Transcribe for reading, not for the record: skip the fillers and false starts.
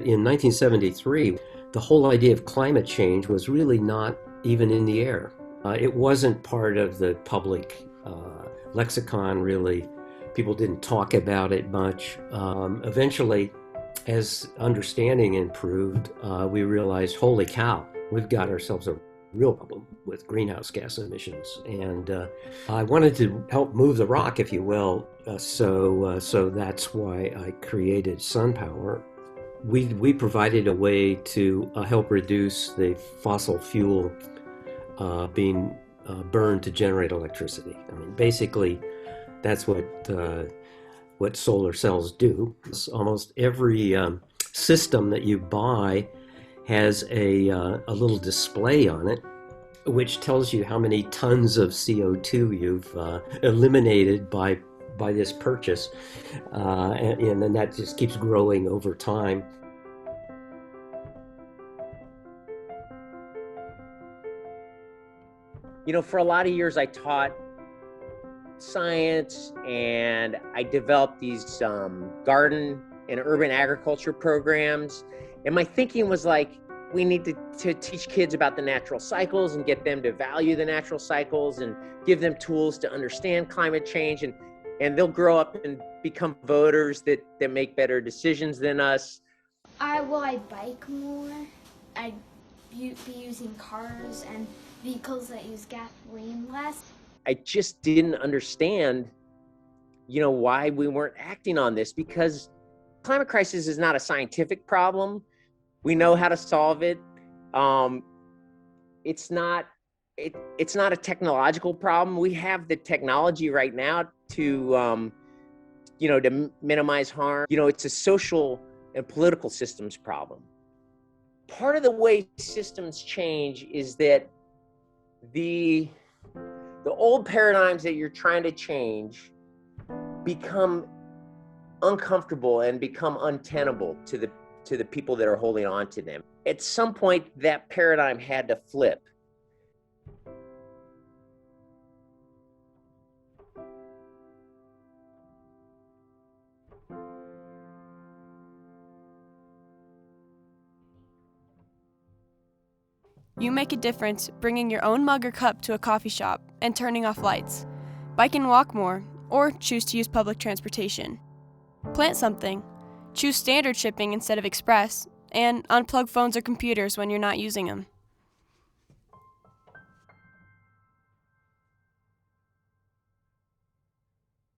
In 1973, the whole idea of climate change was really not even in the air. It wasn't part of the public lexicon, really. People didn't talk about it much. Eventually, as understanding improved, we realized, holy cow, we've got ourselves a real problem with greenhouse gas emissions. And I wanted to help move the rock, if you will. So that's why I created SunPower. We provided a way to help reduce the fossil fuel being burned to generate electricity. I mean, basically, that's what solar cells do. Almost every system that you buy has a little display on it, which tells you how many tons of CO2 you've eliminated by this purchase, and then that just keeps growing over time. For a lot of years I taught science, and I developed these garden and urban agriculture programs. And my thinking was like, we need to teach kids about the natural cycles and get them to value the natural cycles and give them tools to understand climate change. And they'll grow up and become voters that make better decisions than us. I'd bike more. I'd be using cars and vehicles that use gasoline less. I just didn't understand, why we weren't acting on this, because climate crisis is not a scientific problem. We know how to solve it. It's not a technological problem. We have the technology right now to minimize harm. It's a social and political systems problem. Part of the way systems change is that the old paradigms that you're trying to change become uncomfortable and become untenable to the people that are holding on to them. At some point, that paradigm had to flip. You make a difference bringing your own mug or cup to a coffee shop and turning off lights. Bike and walk more, or choose to use public transportation. Plant something. Choose standard shipping instead of express, and unplug phones or computers when you're not using them.